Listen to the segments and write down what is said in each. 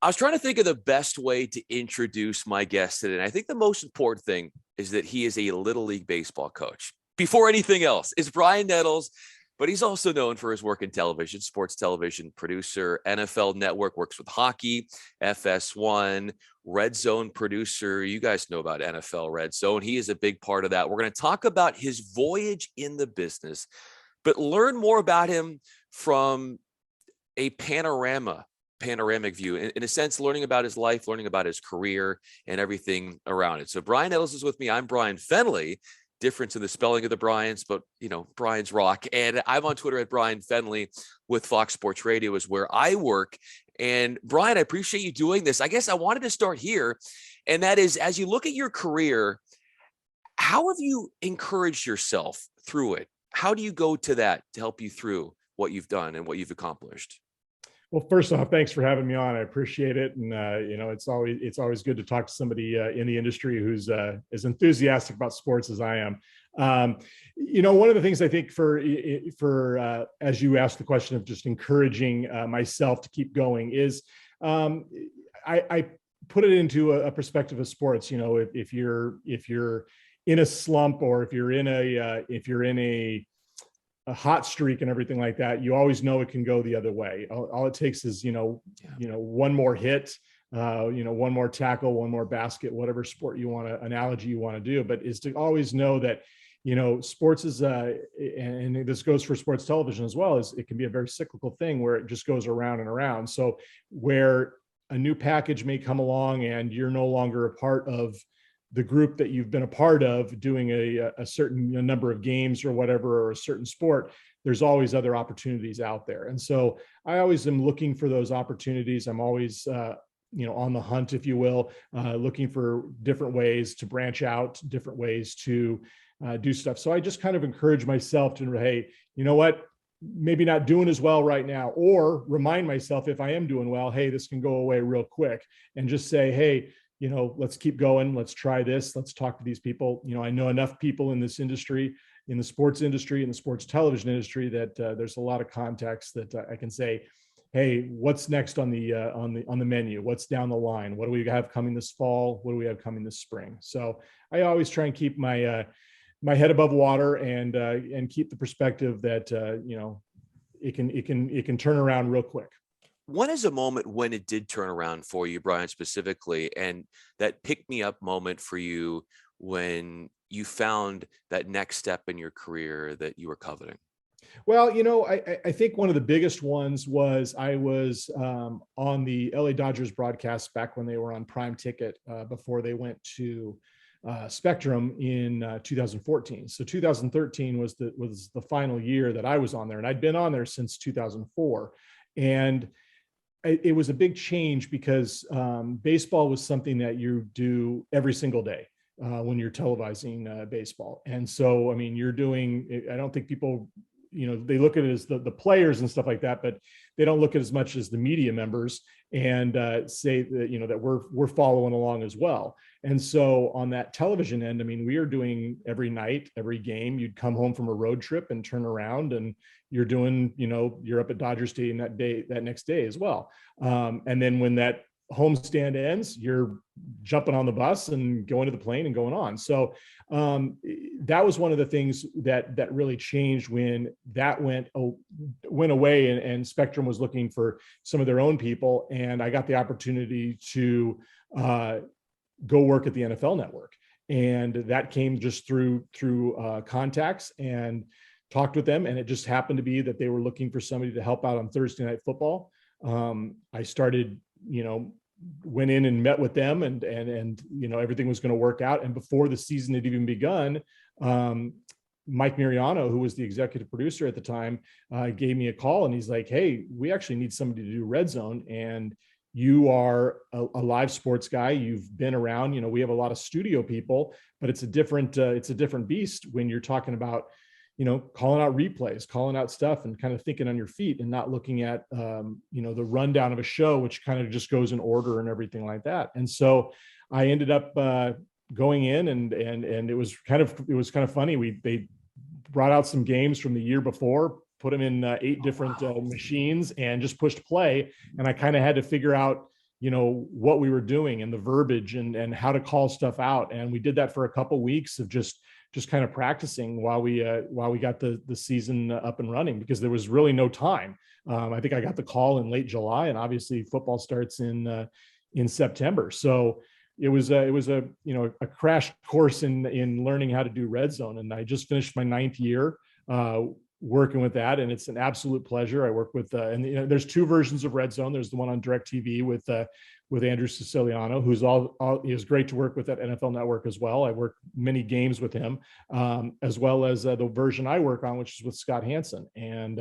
I was trying to think of the best way to introduce my guest today. And I think the most important thing is that he is a Little League baseball coach. Before anything else, is Brian Nettles, but he's also known for his work in television, sports television producer, NFL Network, works with hockey, FS1, RedZone producer. You guys know about NFL RedZone. He is a big part of that. We're going to talk about his voyage in the business, but learn more about him from a panoramic view, in a sense, learning about his life, learning about his career and everything around it. So Brian Nettles is with me. I'm Brian Fenley. Difference in the spelling of the Bryans, but Brian's rock. And I'm on Twitter at Brian Fenley with Fox Sports Radio is where I work. And Brian, I appreciate you doing this. I guess I wanted to start here. And that is, as you look at your career, how have you encouraged yourself through it? How do you go to that to help you through what you've done and what you've accomplished? Well, first off, thanks for having me on. I appreciate it. And, it's always good to talk to somebody in the industry who's as enthusiastic about sports as I am. One of the things I think for as you asked the question of just encouraging myself to keep going is I put it into a perspective of sports. If you're in a slump, or if you're in a hot streak and everything like that, you always know it can go the other way. All it takes is, one more hit, one more tackle, one more basket, whatever sport analogy you want to do, but is to always know that, sports is, and this goes for sports television as well, is it can be a very cyclical thing where it just goes around and around. So where a new package may come along and you're no longer a part of the group that you've been a part of doing a certain number of games or whatever, or a certain sport, there's always other opportunities out there. And so I always am looking for those opportunities. I'm always, on the hunt, if you will, looking for different ways to branch out, different ways to do stuff. So I just kind of encourage myself to, hey, you know what, maybe not doing as well right now, or remind myself if I am doing well, hey, this can go away real quick, and just say, hey, let's keep going. Let's try this. Let's talk to these people. I know enough people in this industry, in the sports industry, in the sports television industry, that there's a lot of contacts that I can say, hey, what's next on the menu? What's down the line? What do we have coming this fall? What do we have coming this spring? So I always try and keep my head above water and keep the perspective that it can turn around real quick. When is a moment when it did turn around for you, Brian, specifically, and that pick-me-up moment for you when you found that next step in your career that you were coveting? Well, I think one of the biggest ones was I was on the LA Dodgers broadcast back when they were on Prime Ticket before they went to Spectrum in 2014. So 2013 was the final year that I was on there, and I'd been on there since 2004. And it was a big change because baseball was something that you do every single day when you're televising baseball. And so, you're doing, I don't think people, they look at it as the players and stuff like that, but they don't look at it as much as the media members and say that, that we're following along as well. And so on that television end, we are doing every night, every game. You'd come home from a road trip and turn around and you're doing, you're up at Dodger Stadium that next day as well. And then when that homestand ends, you're jumping on the bus and going to the plane and going on. So that was one of the things that really changed when that went away and Spectrum was looking for some of their own people. And I got the opportunity to go work at the NFL Network. And that came just through contacts, and talked with them. And it just happened to be that they were looking for somebody to help out on Thursday Night Football. I started, went in and met with them, and everything was going to work out. And before the season had even begun, Mike Mariano, who was the executive producer at the time, gave me a call, and he's like, hey, we actually need somebody to do RedZone. And you are a live sports guy. You've been around, we have a lot of studio people, but it's a different beast when you're talking about, calling out replays, calling out stuff, and kind of thinking on your feet and not looking at, the rundown of a show, which kind of just goes in order and everything like that. And so I ended up going in, and it was kind of funny. They brought out some games from the year before, put them in 8 different machines, and just pushed play. And I kind of had to figure out, what we were doing and the verbiage and how to call stuff out. And we did that for a couple of weeks of just kind of practicing while we got the season up and running, because there was really no time. I think I got the call in late July, and obviously football starts in September. So it was a crash course in learning how to do Red Zone. And I just finished my 9th year working with that, and it's an absolute pleasure. I work with and there's 2 versions of Red Zone. There's the one on DirecTV with Andrew Siciliano, who's he was great to work with at NFL Network as well. I work many games with him, as well as the version I work on, which is with Scott Hanson. And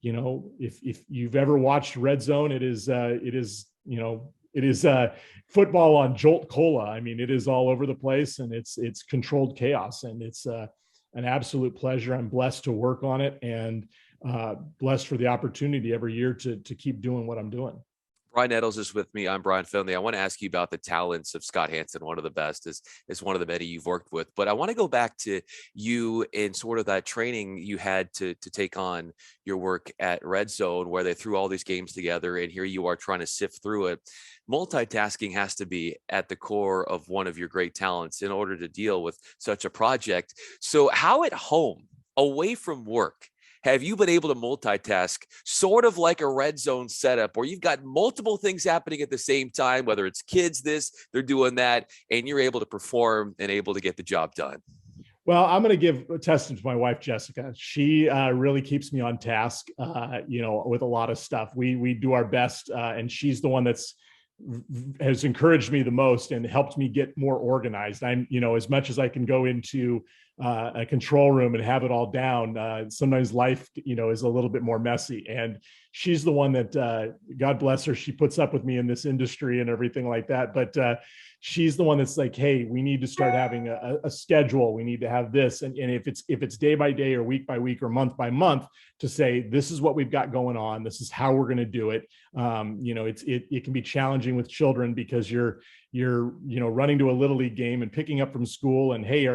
if you've ever watched Red Zone, it is football on Jolt Cola. I mean, it is all over the place, and it's controlled chaos, and it's an absolute pleasure. I'm blessed to work on it, and blessed for the opportunity every year to keep doing what I'm doing. Brian Nettles is with me. I'm Brian Fenley. I want to ask you about the talents of Scott Hanson, one of the best, is one of the many you've worked with. But I want to go back to you and sort of that training you had to take on your work at Red Zone, where they threw all these games together, and here you are trying to sift through it. Multitasking has to be at the core of one of your great talents in order to deal with such a project. So how at home, away from work, have you been able to multitask sort of like a Red Zone setup where you've got multiple things happening at the same time, whether it's kids, they're doing that, and you're able to perform and able to get the job done? Well, I'm going to give a testament to my wife, Jessica. She really keeps me on task, with a lot of stuff. We do our best, and she's the one has encouraged me the most and helped me get more organized. I'm, as much as I can go into a control room and have it all down, sometimes life, is a little bit more messy. And she's the one that, God bless her, she puts up with me in this industry and everything like that. But she's the one that's like, hey, we need to start having a schedule. We need to have this. And if it's day by day or week by week or month by month, to say, this is what we've got going on. This is how we're going to do it. It can be challenging with children because you're running to a little league game and picking up from school, and hey,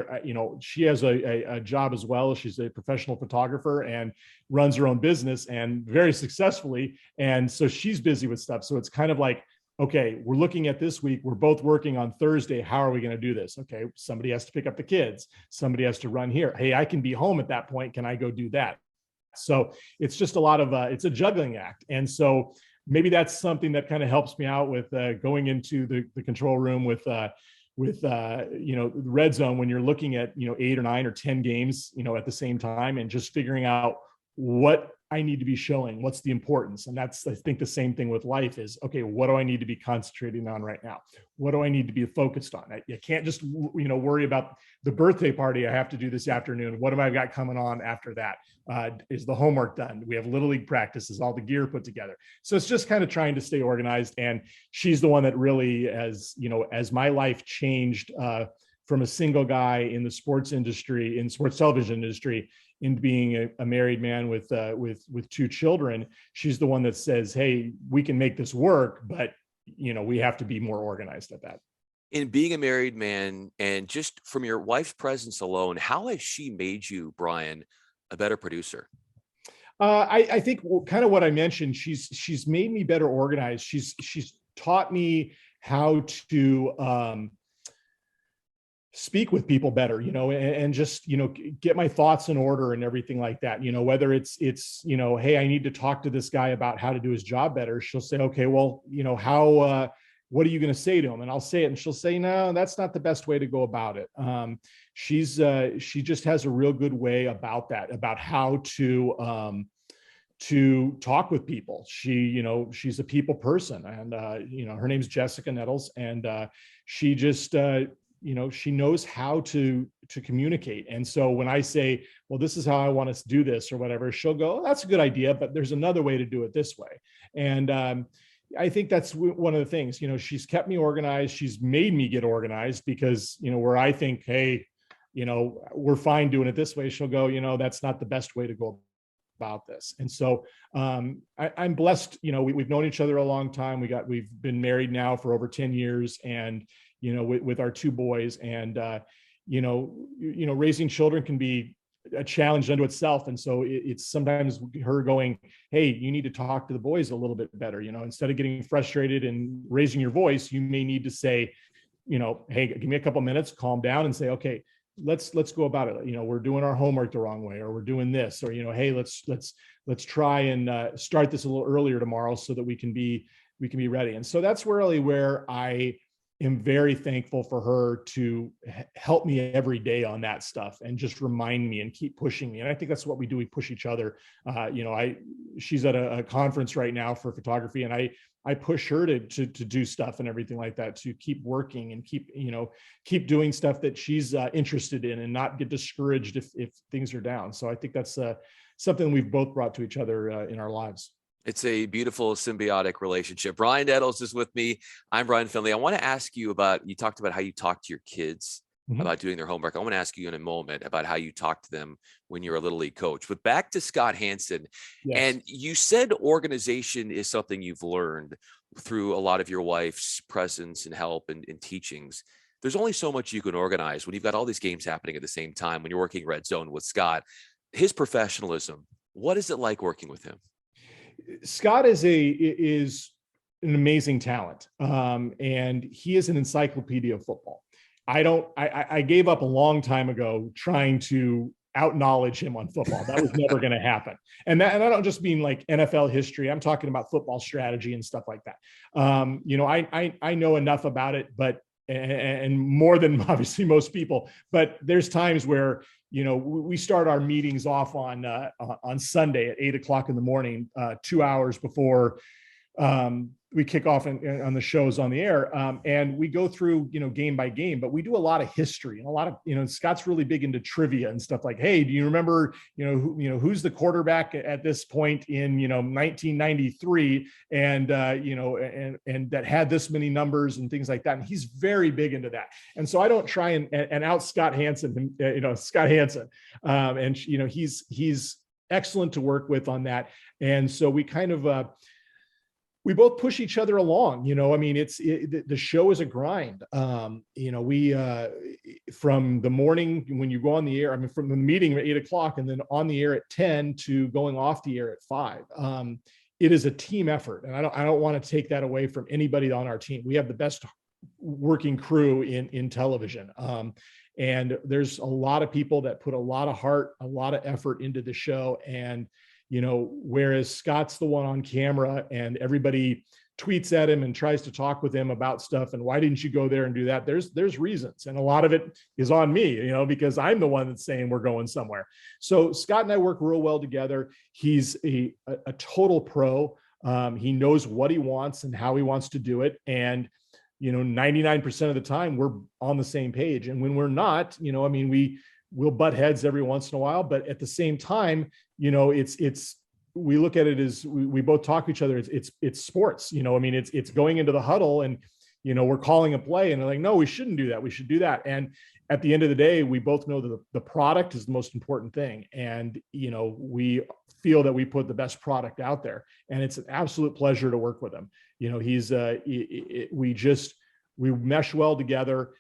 she has a job as well. She's a professional photographer and runs her own business, and very successfully. And so she's busy with stuff. So it's kind of like, okay, we're looking at this week. We're both working on Thursday. How are we going to do this? Okay, somebody has to pick up the kids. Somebody has to run here. Hey, I can be home at that point. Can I go do that? So it's just a lot of, it's a juggling act. And so maybe that's something that kind of helps me out with going into the control room with Red Zone, when you're looking at, 8 or 9 or 10 games, at the same time, and just figuring out what I need to be showing, what's the importance. And that's, I think, the same thing with life is, okay, what do I need to be concentrating on right now? What do I need to be focused on? You can't just, worry about the birthday party I have to do this afternoon. What have I got coming on after that? Is the homework done? We have little league practice. Is all the gear put together? So it's just kind of trying to stay organized. And she's the one that really, as my life changed from a single guy in the sports industry, in sports television industry, into being a married man with 2 children, she's the one that says, hey, we can make this work, but we have to be more organized at that. In being a married man, and just from your wife's presence alone, how has she made you, Brian, a better producer? I think kind of what I mentioned, she's made me better organized. She's taught me how to speak with people better, and just, get my thoughts in order and everything like that. Whether it's, hey, I need to talk to this guy about how to do his job better. She'll say, okay, well, what are you going to say to him? And I'll say it, and she'll say, no, that's not the best way to go about it. She just has a real good way about that, about how to talk with people. She's a people person, and her name's Jessica Nettles, and she just she knows how to communicate. And so when I say, well, this is how I want us to do this or whatever, she'll go, oh, that's a good idea, but there's another way to do it this way. And I think that's one of the things, she's kept me organized. She's made me get organized, because, where I think, hey, we're fine doing it this way, she'll go, that's not the best way to go about this. And so I'm blessed. We've known each other a long time. We've been married now for over 10 years, and with our 2 boys, and raising children can be a challenge unto itself. And so it's sometimes her going, hey, you need to talk to the boys a little bit better. Instead of getting frustrated and raising your voice, you may need to say, hey, give me a couple minutes, calm down and say, okay, let's go about it. We're doing our homework the wrong way, or we're doing this, or, hey, let's try and start this a little earlier tomorrow so that we can be ready. And so that's really where I am very thankful for her to help me every day on that stuff and just remind me and keep pushing me. And I think that's what we do. We push each other. She's at a conference right now for photography, and I push her to do stuff and everything like that, to keep working and keep doing stuff that she's interested in, and not get discouraged if things are down. So I think that's something we've both brought to each other in our lives. It's a beautiful symbiotic relationship. Brian Nettles is with me. I'm Brian Fenley. I want to ask you you talked about how you talk to your kids about doing their homework. I want to ask you in a moment about how you talk to them when you're a little league coach. But back to Scott Hanson. Yes. And you said organization is something you've learned through a lot of your wife's presence and help and teachings. There's only so much you can organize when you've got all these games happening at the same time, when you're working RedZone with Scott. His professionalism, what is it like working with him? Scott is an amazing talent. And he is an encyclopedia of football. I gave up a long time ago trying to out-knowledge him on football. That was never going to happen. And I don't just mean like NFL history. I'm talking about football strategy and stuff like that. I know enough about it, and more than obviously most people, but there's times where, we start our meetings off on Sunday at 8:00 in the morning, 2 hours before we kick off on the shows on the air. And we go through, game by game, but we do a lot of history and a lot of, Scott's really big into trivia and stuff like, hey, do you remember, who's the quarterback at this point in, 1993 and that had this many numbers and things like that. And he's very big into that. And so I don't try and out Scott Hanson, Scott Hanson. And, he's excellent to work with on that. And so we kind of, we both push each other along, the show is a grind. We, from the morning when you go on the air, from the meeting at 8:00 and then on the air at 10 to going off the air at 5. It is a team effort. And I don't want to take that away from anybody on our team. We have the best working crew in television. And there's a lot of people that put a lot of heart, a lot of effort into the show. And whereas Scott's the one on camera and everybody tweets at him and tries to talk with him about stuff. And why didn't you go there and do that? There's reasons. And a lot of it is on me, because I'm the one that's saying we're going somewhere. So Scott and I work real well together. He's a total pro. He knows what he wants and how he wants to do it. And, 99% of the time we're on the same page. And when we're not, we'll butt heads every once in a while, but at the same time, we look at it as we both talk to each other. It's sports, it's going into the huddle and, we're calling a play and they're like, no, we shouldn't do that. We should do that. And at the end of the day, we both know that the product is the most important thing. And, we feel that we put the best product out there, and it's an absolute pleasure to work with him. We mesh well together.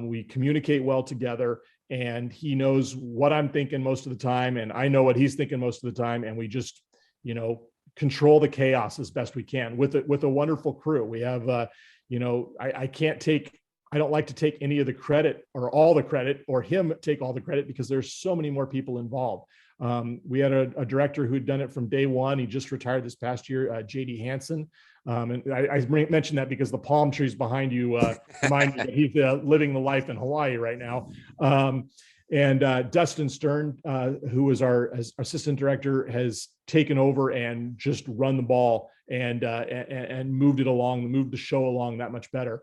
We communicate well together. And he knows what I'm thinking most of the time, and I know what he's thinking most of the time. And we just, control the chaos as best we can with a wonderful crew. We have, I don't like to take any of the credit or all the credit or him take all the credit, because there's so many more people involved. We had a director who'd done it from day one. He just retired this past year, JD Hanson. And I mentioned that because the palm trees behind you remind me that he's living the life in Hawaii right now. And Dustin Stern, who was our assistant director, has taken over and just run the ball and moved the show along that much better.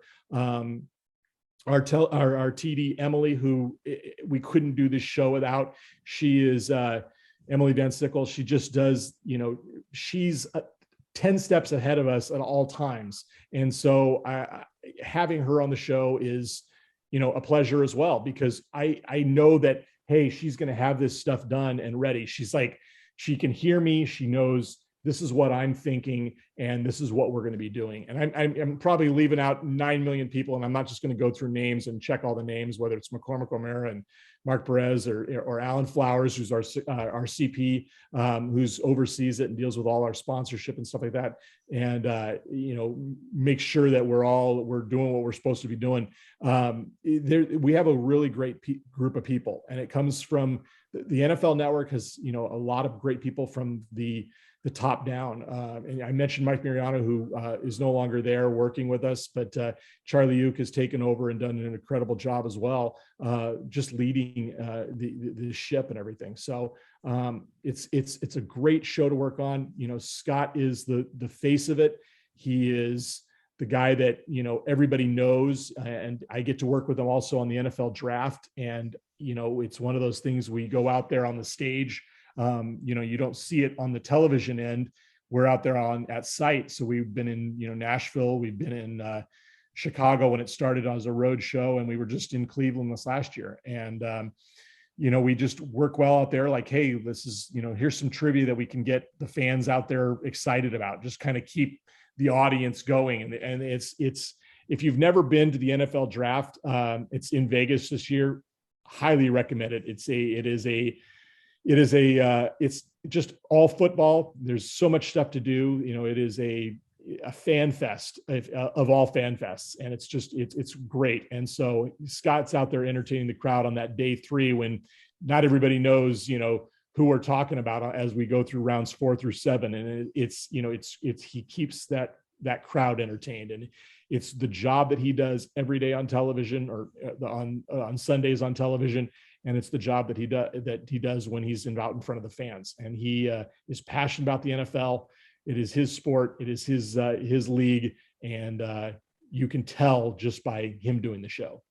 Our TD Emily, who we couldn't do this show without. She is Emily Van Sickle. She just does, she's 10 steps ahead of us at all times. And so having her on the show is, a pleasure as well, because I know that, hey, she's going to have this stuff done and ready. She's like, she can hear me. She knows this is what I'm thinking, and this is what we're going to be doing. And I'm probably leaving out 9 million people, and I'm not just going to go through names and check all the names, whether it's McCormick O'Mara and Mark Perez or Alan Flowers, who's our CP, who's oversees it and deals with all our sponsorship and stuff like that. And, make sure that we're doing what we're supposed to be doing. We have a really great group of people, and it comes from the NFL Network has, a lot of great people from the top down. And I mentioned Mike Mariano, who is no longer there working with us, but Charlie Uke has taken over and done an incredible job as well, just leading the ship and everything. So it's a great show to work on. Scott is the face of it. He is the guy that, everybody knows, and I get to work with him also on the NFL draft. And, it's one of those things, we go out there on the stage. You don't see it on the television end. We're out there at site. So we've been in, Nashville, we've been in Chicago when it started as a road show, and we were just in Cleveland this last year. And, we just work well out there, like, hey, this is, here's some trivia that we can get the fans out there excited about, just kind of keep the audience going. And it's, if you've never been to the NFL draft, it's in Vegas this year, highly recommend it. It's just all football. There's so much stuff to do. It is a fan fest of all fan fests. And it's great. And so Scott's out there entertaining the crowd on that day 3, when not everybody knows, who we're talking about as we go through rounds 4 through 7. And he keeps that crowd entertained. And it's the job that he does every day on television, or on Sundays on television. And it's the job that he does when he's out in front of the fans. And he is passionate about the NFL. It is his sport. It is his league. And you can tell just by him doing the show.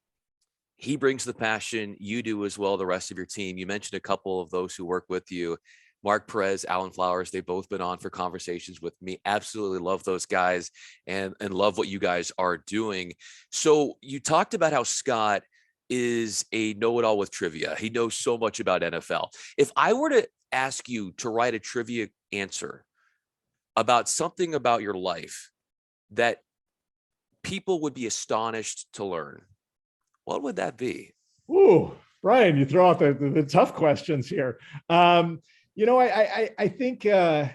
He brings the passion. You do as well, the rest of your team. You mentioned a couple of those who work with you. Mark Perez, Alan Flowers, they've both been on for conversations with me. Absolutely love those guys and love what you guys are doing. So you talked about how Scott is a know-it-all with trivia. He knows so much about NFL. If I were to ask you to write a trivia answer about something about your life that people would be astonished to learn, what would that be? Ooh, Brian, you throw out the tough questions here. I think, I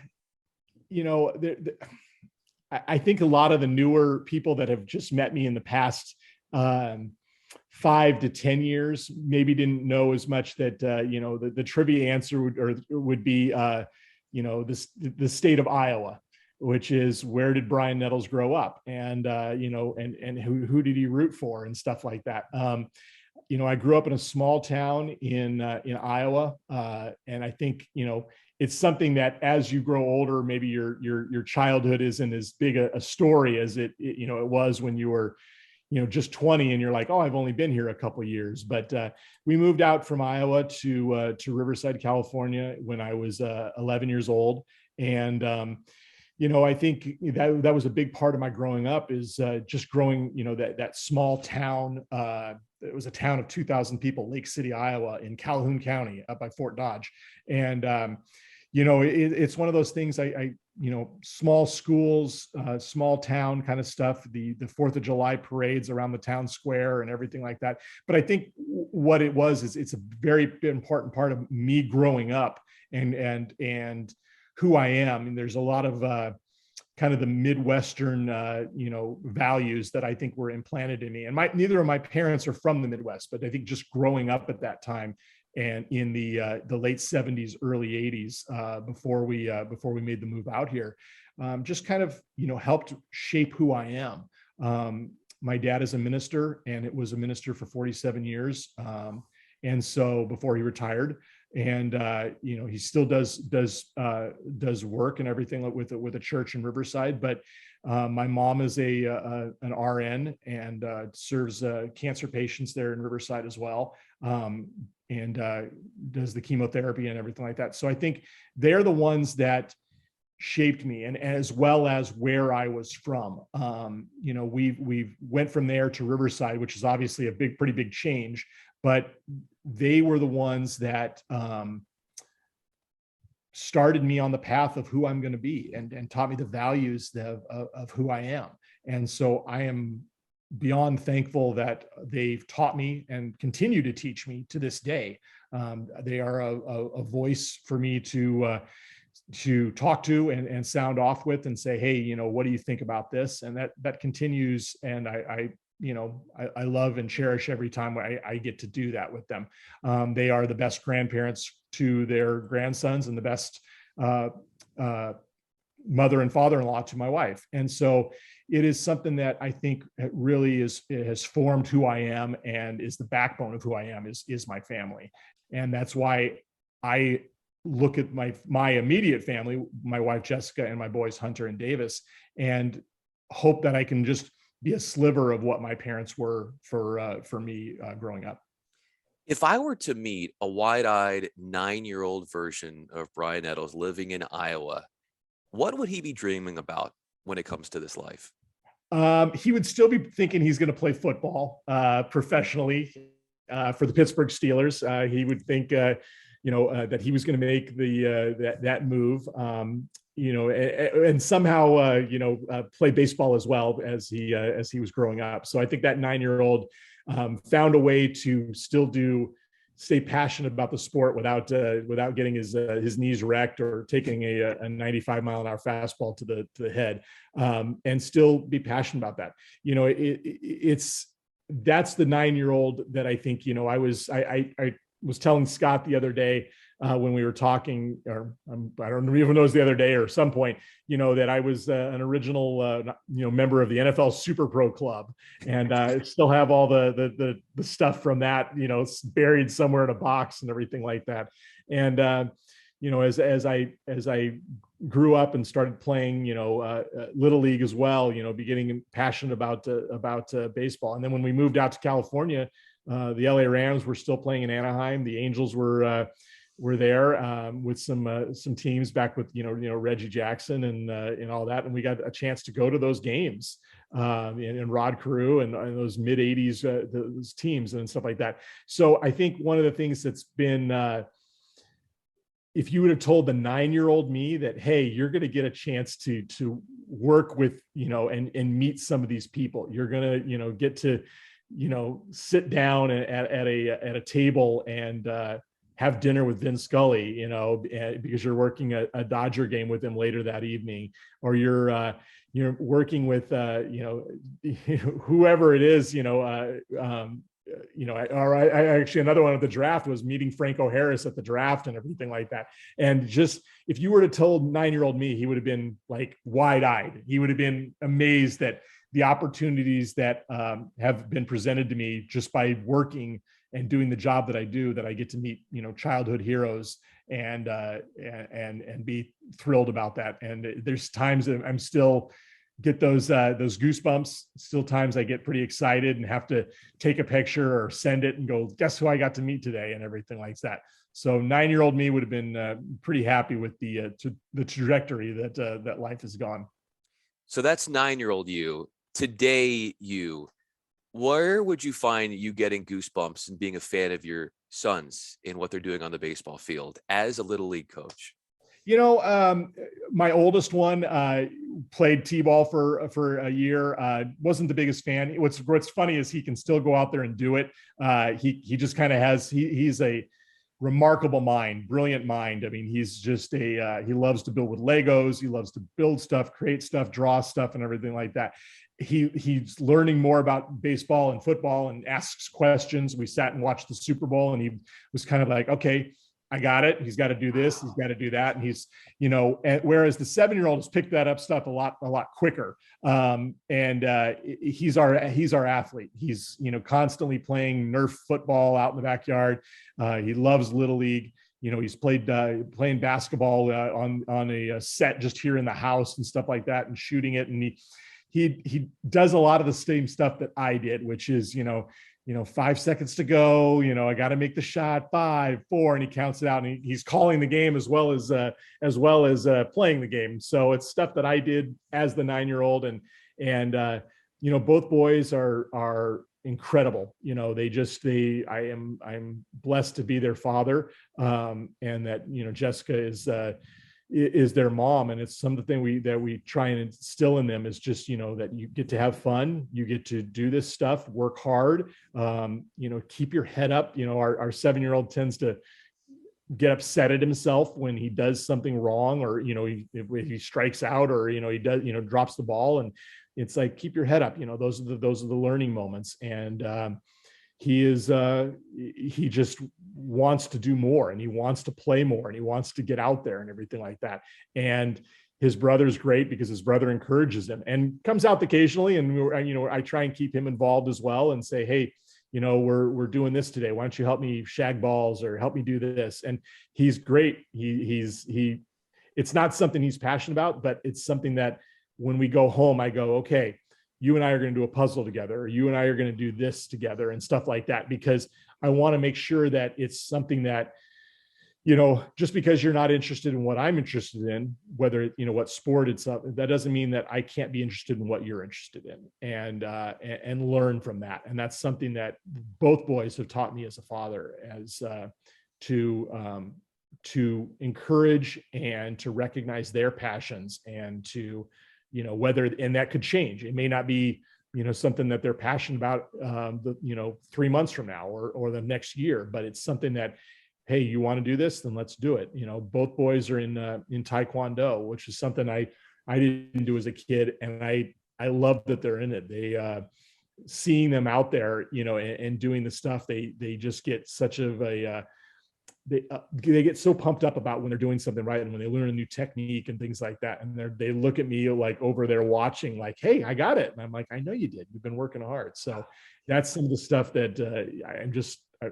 think a lot of the newer people that have just met me in the past 5 to 10 years maybe didn't know as much that, the trivia answer would be, the state of Iowa, which is, where did Brian Nettles grow up? And, and who did he root for and stuff like that. I grew up in a small town in Iowa, and I think it's something that as you grow older, maybe your childhood isn't as big a story as it was when you were just 20 and you're like, oh, I've only been here a couple of years. But we moved out from Iowa to Riverside, California when I was 11 years old, and I think that was a big part of my growing up, is just growing, that small town. It was a town of 2,000 people, Lake City, Iowa, in Calhoun County, up by Fort Dodge. And, it's one of those things, small schools, small town kind of stuff, the 4th of July parades around the town square and everything like that. But I think what it was is it's a very important part of me growing up and who I am. And there's a lot of kind of the Midwestern, values that I think were implanted in me. And neither of my parents are from the Midwest, but I think just growing up at that time and in the late 70s, early 80s, before we made the move out here, just kind of, helped shape who I am. My dad is a minister, and it was a minister for 47 years. And so before he retired, and he still does work and everything with a church in Riverside. But my mom is an RN and serves cancer patients there in Riverside as well, and does the chemotherapy and everything like that. So I think they're the ones that shaped me, and as well as where I was from. We went from there to Riverside, which is obviously pretty big change, but they were the ones that started me on the path of who I'm going to be, and taught me the values of who I am. And so I am beyond thankful that they've taught me and continue to teach me to this day. They are a voice for me to talk to and sound off with and say, hey, you know, what do you think about this? And that continues. And I love and cherish every time I get to do that with them. They are the best grandparents to their grandsons and the best mother and father-in-law to my wife. And so it is something that I think really has formed who I am, and is the backbone of who I am is my family. And that's why I look at my immediate family, my wife, Jessica, and my boys, Hunter and Davis, and hope that I can just be a sliver of what my parents were for me growing up. If I were to meet a wide-eyed 9-year-old version of Brian Nettles living in Iowa, what would he be dreaming about when it comes to this life? He would still be thinking he's going to play football professionally for the Pittsburgh Steelers. He would think, that he was going to make that move, and somehow, play baseball as well as he was growing up. So I think that 9-year-old found a way to still stay passionate about the sport without getting his knees wrecked or taking a 95-mile-an-hour fastball to the head, and still be passionate about that. That's the 9-year-old that I think, I was telling Scott the other day when we were talking, or I don't even know it was the other day or some point, that I was an original, member of the NFL Super Pro Club, and I still have all the stuff from that, buried somewhere in a box and everything like that. And as I grew up and started playing, Little League as well, beginning passionate about baseball. And then when we moved out to California, the LA Rams were still playing in Anaheim. The Angels were there with some teams back with Reggie Jackson and all that, and we got a chance to go to those games and Rod Carew and those mid '80s those teams and stuff like that. So I think one of the things that's been if you would have told the 9-year-old me that, hey, you're going to get a chance to work with and meet some of these people, you're going to get to sit down at a table and have dinner with Vin Scully, because you're working a Dodger game with him later that evening, or you're working with whoever it is, actually another one at the draft was meeting Franco Harris at the draft and everything like that. And just, if you were to told 9-year-old me, he would have been like wide-eyed. He would have been amazed that the opportunities that have been presented to me just by working and doing the job that I do, that I get to meet, childhood heroes and be thrilled about that. And there's times that I'm still get those goosebumps. Still times I get pretty excited and have to take a picture or send it and go, guess who I got to meet today, and everything like that. So 9-year-old me would have been pretty happy with the trajectory that life has gone. So that's 9-year-old you. Today, where would you find you getting goosebumps and being a fan of your sons in what they're doing on the baseball field as a Little League coach? My oldest one played t-ball for a year. Wasn't the biggest fan. What's funny is he can still go out there and do it. He just kind of has. He's a remarkable mind, brilliant mind. I mean, he's just he loves to build with Legos. He loves to build stuff, create stuff, draw stuff, and everything like that. He's learning more about baseball and football and asks questions. We sat and watched the Super Bowl, and he was kind of like, okay, I got it. He's got to do this. He's got to do that. And he's, whereas the 7-year-old has picked that up stuff a lot quicker. He's our athlete. He's, constantly playing Nerf football out in the backyard. He loves Little League. He's played playing basketball on a set just here in the house and stuff like that, and shooting it. And he does a lot of the same stuff that I did, which is, 5 seconds to go, I got to make the shot, 5, 4, and he counts it out, and he's calling the game as well as playing the game. So it's stuff that I did as the 9-year-old, and both boys are incredible. I'm blessed to be their father. And that, Jessica is their mom. And it's something that we try and instill in them is just, that you get to have fun, you get to do this stuff, work hard, keep your head up. Our 7-year-old tends to get upset at himself when he does something wrong, or, he strikes out, or, he does, drops the ball. And it's like, keep your head up. Those are the learning moments. And, he just wants to do more, and he wants to play more, and he wants to get out there and everything like that. And his brother's great because his brother encourages him and comes out occasionally. And, I try and keep him involved as well and say, hey, we're doing this today. Why don't you help me shag balls or help me do this? And he's great. It's not something he's passionate about, but it's something that when we go home, I go, okay, you and I are going to do a puzzle together, or you and I are going to do this together and stuff like that, because I want to make sure that it's something that, just because you're not interested in what I'm interested in, whether, what sport it's up, that doesn't mean that I can't be interested in what you're interested in, and learn from that. And that's something that both boys have taught me as a father, as to encourage and to recognize their passions, and to, and that could change. It may not be, something that they're passionate about, 3 months from now or the next year, but it's something that, hey, you want to do this, then let's do it. Both boys are in Taekwondo, which is something I didn't do as a kid. And I love that they're in it. They, seeing them out there, and doing the stuff, they just get such of a, they get so pumped up about when they're doing something right, and when they learn a new technique and things like that. And they look at me like over there watching, like, hey, I got it. And I'm like, I know you did. You've been working hard. So that's some of the stuff that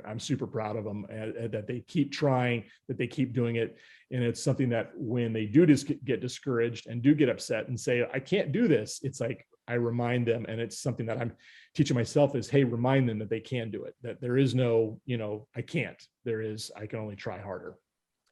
I'm super proud of them, that they keep trying, that they keep doing it. And it's something that when they do just get discouraged and do get upset and say, I can't do this, it's like, I remind them. And it's something that I'm teaching myself is, hey, remind them that they can do it, that there is no, I can't, there is, I can only try harder.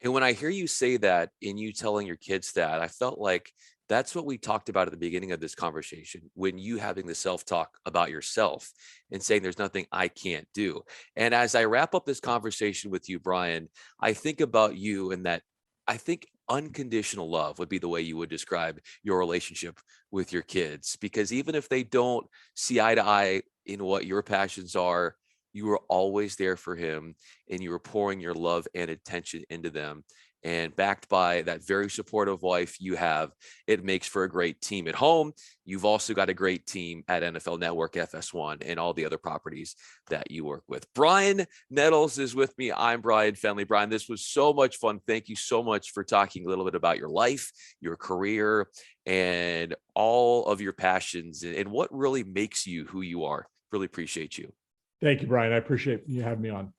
And when I hear you say that, and you telling your kids that, I felt like that's what we talked about at the beginning of this conversation, when you having the self-talk about yourself and saying there's nothing I can't do. And as I wrap up this conversation with you, Brian, I think about you, and that I think unconditional love would be the way you would describe your relationship with your kids, because even if they don't see eye to eye in what your passions are, you were always there for him, and you were pouring your love and attention into them. And backed by that very supportive wife you have, it makes for a great team at home. You've also got a great team at NFL Network, FS1, and all the other properties that you work with. Brian Nettles is with me. I'm Brian Fenley. Brian, this was so much fun. Thank you so much for talking a little bit about your life, your career, and all of your passions, and what really makes you who you are. Really appreciate you. Thank you, Brian. I appreciate you having me on.